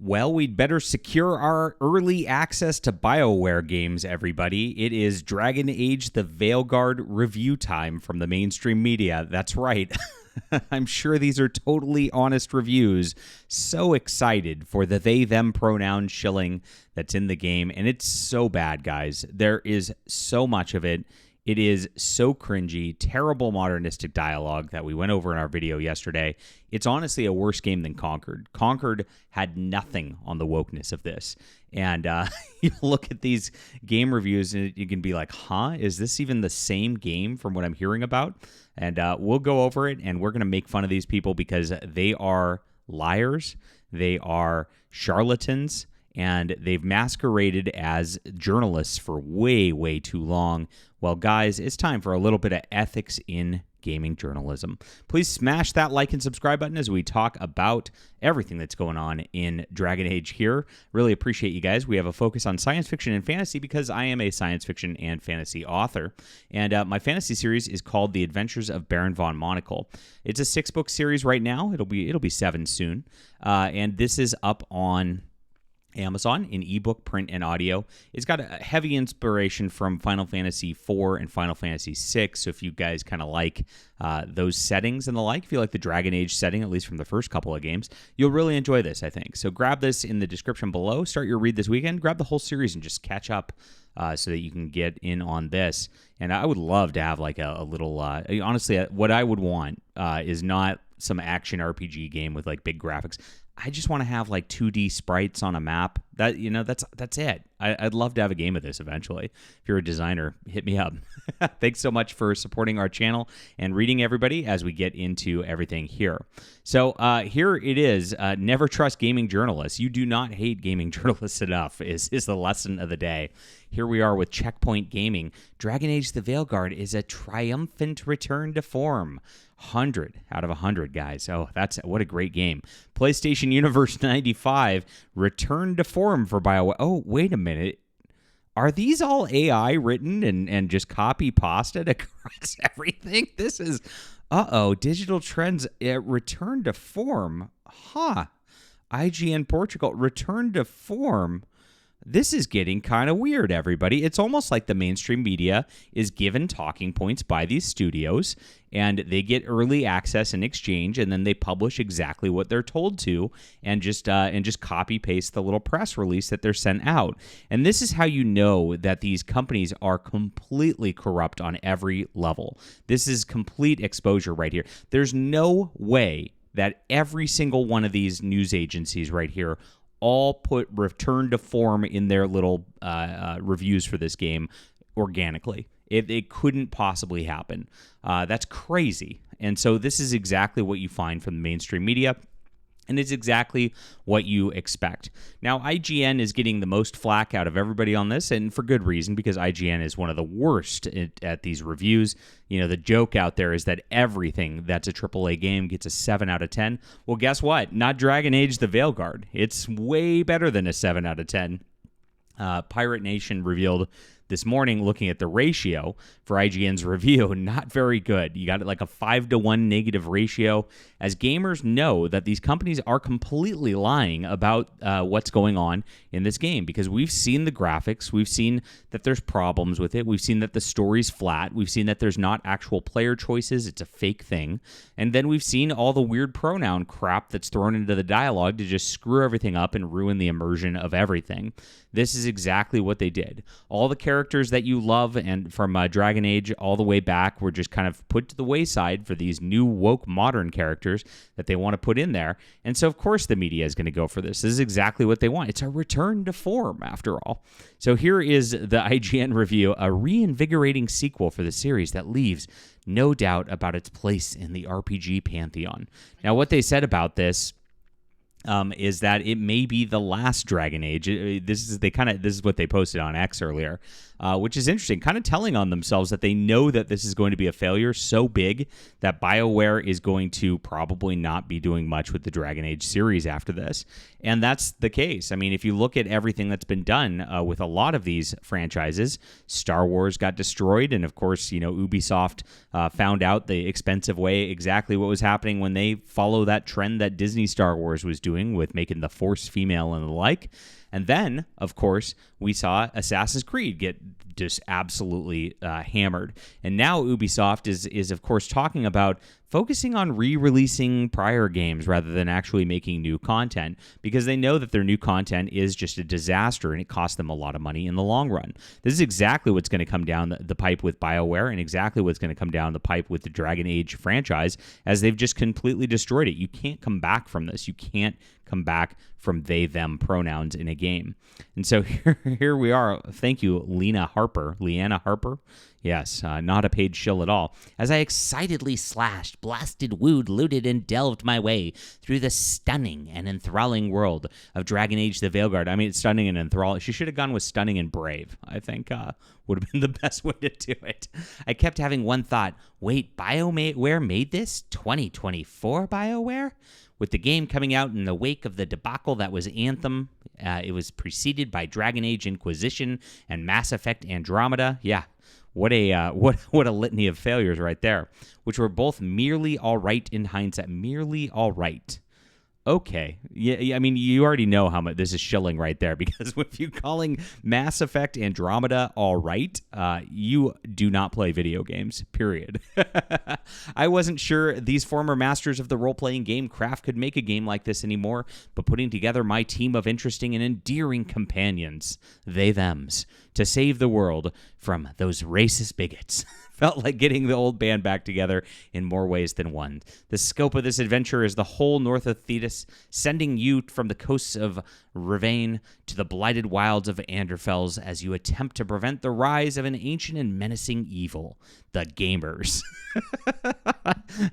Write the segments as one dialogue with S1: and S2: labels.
S1: Well, we'd better secure our early access to BioWare games, everybody. It is Dragon Age the Veilguard review time from the mainstream media. That's right. I'm sure these are totally honest reviews. So excited for the they-them pronoun shilling that's in the game. And it's so bad, guys. There is so much of it. It is so cringy, terrible modernistic dialogue that we went over in our video yesterday. It's honestly a worse game than Conquered. Conquered had nothing on the wokeness of this. And you look at these game reviews and you can be like, huh, is this even the same game from what I'm hearing about? And we'll go over it, and we're going to make fun of these people because they are liars. They are charlatans. And they've masqueraded as journalists for way, way too long. Well, guys, it's time for a little bit of ethics in gaming journalism. Please smash that like and subscribe button as we talk about everything that's going on in Dragon Age here. Really appreciate you guys. We have a focus on science fiction and fantasy because I am a science fiction and fantasy author. And my fantasy series is called The Adventures of Baron von Monocle. It's a 6-book series right now. It'll be 7 soon. And this is up on Amazon in ebook, print, and audio. It's got a heavy inspiration from Final Fantasy IV and Final Fantasy VI. So if you guys kind of like those settings and the like, if you like the Dragon Age setting, at least from the first couple of games, you'll really enjoy this, I think. So grab this in the description below. Start your read this weekend. Grab the whole series and just catch up so that you can get in on this. And I would love to have like a little, honestly, what I would want is not some action RPG game with like big graphics. I just want to have like 2D sprites on a map. That's it. I'd love to have a game of this eventually. If you're a designer, hit me up. Thanks so much for supporting our channel and reading, everybody, as we get into everything here. So here it is. Never trust gaming journalists. You do not hate gaming journalists enough is the lesson of the day. Here we are with Checkpoint Gaming. Dragon Age the Veilguard is a triumphant return to form. 100 out of 100, guys. Oh, what a great game. PlayStation Universe 95, return to form for BioWare. Oh, wait a minute. Are these all AI written and just copy pasted across everything? This is, Digital Trends, return to form. Huh. IGN Portugal, return to form. This is getting kind of weird, everybody. It's almost like the mainstream media is given talking points by these studios, and they get early access in exchange, and then they publish exactly what they're told to, and just copy paste the little press release that they're sent out. And this is how you know that these companies are completely corrupt on every level. This is complete exposure right here. There's no way that every single one of these news agencies right here all put return to form in their little reviews for this game organically. It couldn't possibly happen. That's crazy. And so this is exactly what you find from the mainstream media, and it's exactly what you expect. Now, IGN is getting the most flack out of everybody on this, and for good reason, because IGN is one of the worst at these reviews. You know, the joke out there is that everything that's a AAA game gets a 7 out of 10. Well, guess what? Not Dragon Age the Veilguard. It's way better than a 7 out of 10. Pirate Nation revealed this morning, looking at the ratio for IGN's review, not very good. You got it like a 5-to-1 negative ratio, as gamers know that these companies are completely lying about what's going on in this game, because we've seen the graphics, we've seen that there's problems with it, we've seen that the story's flat, we've seen that there's not actual player choices, it's a fake thing, and then we've seen all the weird pronoun crap that's thrown into the dialogue to just screw everything up and ruin the immersion of everything. This is exactly what they did. All the characters that you love and from Dragon Age all the way back were just kind of put to the wayside for these new woke modern characters that they want to put in there. And so, of course, the media is going to go for this. This is exactly what they want. It's a return to form, after all. So here is the IGN review, a reinvigorating sequel for the series that leaves no doubt about its place in the RPG pantheon. Now, what they said about this is that it may be the last Dragon Age. This is what they posted on X earlier, which is interesting, kind of telling on themselves that they know that this is going to be a failure so big that BioWare is going to probably not be doing much with the Dragon Age series after this. And that's the case. I mean, if you look at everything that's been done with a lot of these franchises, Star Wars got destroyed, and of course, Ubisoft found out the expensive way exactly what was happening when they follow that trend that Disney Star Wars was doing doing with making the Force female and the like. And then, of course, we saw Assassin's Creed get just absolutely hammered. And now Ubisoft is of course talking about focusing on re-releasing prior games rather than actually making new content, because they know that their new content is just a disaster and it costs them a lot of money in the long run. This is exactly what's going to come down the pipe with BioWare, and exactly what's going to come down the pipe with the Dragon Age franchise, as they've just completely destroyed it. You can't come back from this. You can't come back from they, them pronouns in a game. And so here we are. Thank you, Leanna Harper. Yes, not a paid shill at all. As I excitedly slashed, blasted, wooed, looted, and delved my way through the stunning and enthralling world of Dragon Age the Veilguard. I mean, it's stunning and enthralling. She should have gone with stunning and brave, I think would have been the best way to do it. I kept having one thought. Wait, BioWare made this? 2024 BioWare? With the game coming out in the wake of the debacle that was Anthem, it was preceded by Dragon Age Inquisition and Mass Effect Andromeda. Yeah, what a litany of failures right there, which were both merely all right in hindsight. Merely all right. Okay. Yeah, I mean, you already know how much this is shilling right there, because if you're calling Mass Effect Andromeda all right, you do not play video games, period. I wasn't sure these former masters of the role-playing game craft could make a game like this anymore, but putting together my team of interesting and endearing companions, they-thems, to save the world from those racist bigots felt like getting the old band back together in more ways than one. The scope of this adventure is the whole north of Thetis, sending you from the coasts of Ravane to the blighted wilds of Anderfels as you attempt to prevent the rise of an ancient and menacing evil, the gamers.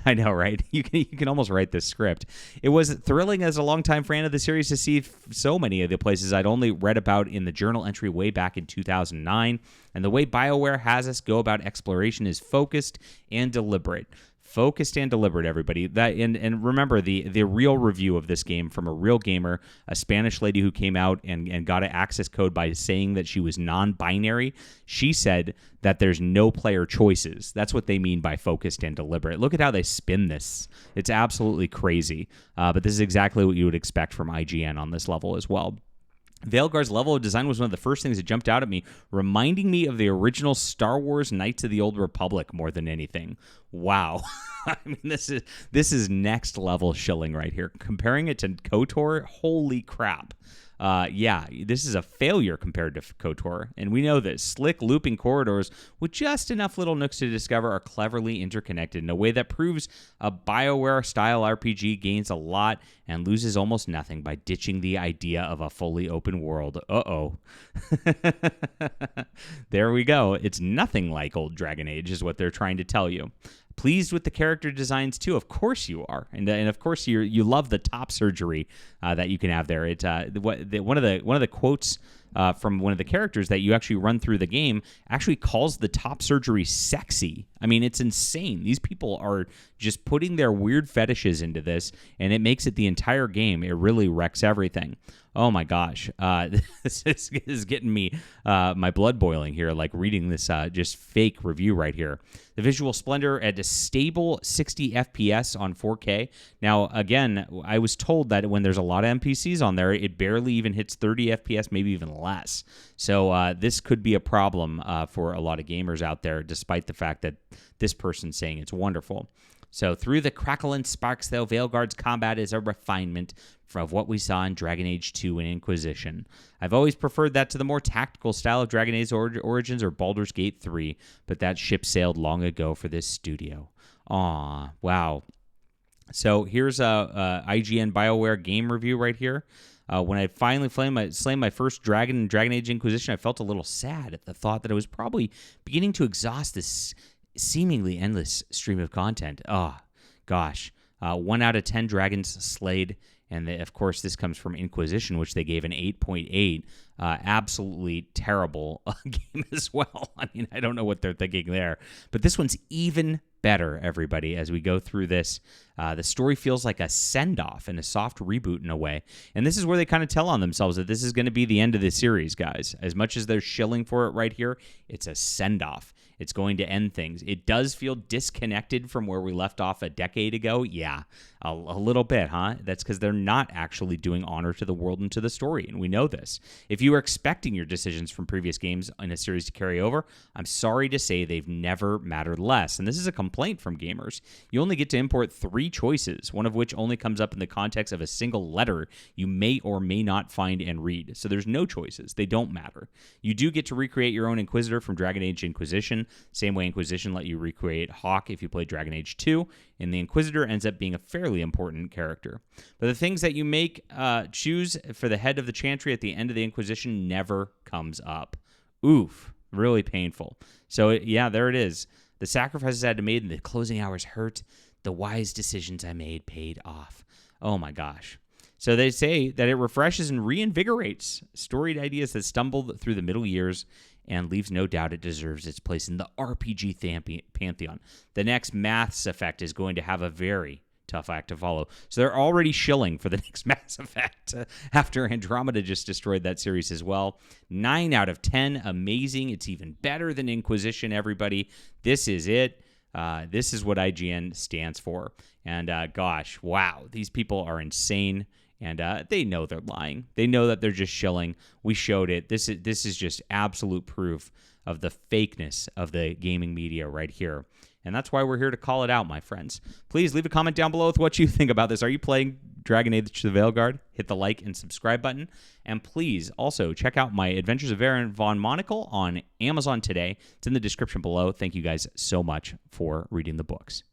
S1: I know, right? You can almost write this script. It was thrilling as a longtime fan of the series to see so many of the places I'd only read about in the journal entry way back in 2009. And the way BioWare has us go about exploration is focused and deliberate. Focused and deliberate, everybody. That and remember the real review of this game from a real gamer, a Spanish lady who came out and got an access code by saying that she was non-binary. She said that there's no player choices. That's what they mean by focused and deliberate. Look at how they spin this. It's absolutely crazy. But this is exactly what you would expect from IGN on this level as well. Veilguard's level of design was one of the first things that jumped out at me, reminding me of the original Star Wars Knights of the Old Republic more than anything. Wow. I mean, this is next level shilling right here. Comparing it to KOTOR, holy crap. Yeah, this is a failure compared to KOTOR, and we know that slick looping corridors with just enough little nooks to discover are cleverly interconnected in a way that proves a BioWare-style RPG gains a lot and loses almost nothing by ditching the idea of a fully open world. Uh-oh. There we go. It's nothing like old Dragon Age is what they're trying to tell you. Pleased with the character designs too, of course you are, and of course you love the top surgery that you can have there. It one of the quotes from one of the characters that you actually run through the game actually calls the top surgery sexy. I mean, it's insane. These people are just putting their weird fetishes into this, and it makes it the entire game. It really wrecks everything. Oh my gosh, this is getting me my blood boiling here, like reading this just fake review right here. The visual splendor at a stable 60 FPS on 4K. Now, again, I was told that when there's a lot of NPCs on there, it barely even hits 30 FPS, maybe even less. So this could be a problem for a lot of gamers out there, despite the fact that this person's saying it's wonderful. So through the crackle and sparks, though, Veilguard's combat is a refinement of what we saw in Dragon Age 2 and Inquisition. I've always preferred that to the more tactical style of Dragon Age Origins or Baldur's Gate 3, but that ship sailed long ago for this studio. Aw, wow. So here's a IGN BioWare game review right here. When I finally slain my first dragon in Dragon Age Inquisition, I felt a little sad at the thought that I was probably beginning to exhaust this seemingly endless stream of content. Oh, gosh. 1 out of 10 dragons slayed. And of course, this comes from Inquisition, which they gave an 8.8. Absolutely terrible game as well. I mean, I don't know what they're thinking there. But this one's even better, everybody, as we go through this. The story feels like a send-off and a soft reboot in a way. And this is where they kind of tell on themselves that this is going to be the end of the series, guys. As much as they're shilling for it right here, it's a send-off. It's going to end things. It does feel disconnected from where we left off a decade ago. Yeah, a little bit, huh? That's because they're not actually doing honor to the world and to the story, and we know this. If you were expecting your decisions from previous games in a series to carry over, I'm sorry to say they've never mattered less. And this is a complaint from gamers. You only get to import 3 choices, one of which only comes up in the context of a single letter you may or may not find and read. So there's no choices. They don't matter. You do get to recreate your own Inquisitor from Dragon Age Inquisition, same way Inquisition let you recreate Hawk if you played Dragon Age 2, and the Inquisitor ends up being a fairly important character. But the things that you choose for the head of the Chantry at the end of the Inquisition never comes up. Oof, really painful. So yeah, there it is. The sacrifices I had to make and the closing hours hurt. The wise decisions I made paid off. Oh my gosh. So they say that it refreshes and reinvigorates storied ideas that stumbled through the middle years and leaves no doubt it deserves its place in the RPG pantheon. The next Mass Effect is going to have a very tough act to follow. So they're already shilling for the next Mass Effect after Andromeda just destroyed that series as well. 9 out of 10, amazing. It's even better than Inquisition, everybody. This is it. This is what IGN stands for. And gosh, wow, these people are insane. And they know they're lying. They know that they're just shilling. We showed it. This is just absolute proof of the fakeness of the gaming media right here. And that's why we're here to call it out, my friends. Please leave a comment down below with what you think about this. Are you playing Dragon Age the Veilguard? Hit the like and subscribe button. And please also check out my Adventures of Baron von Monocle on Amazon today. It's in the description below. Thank you guys so much for reading the books.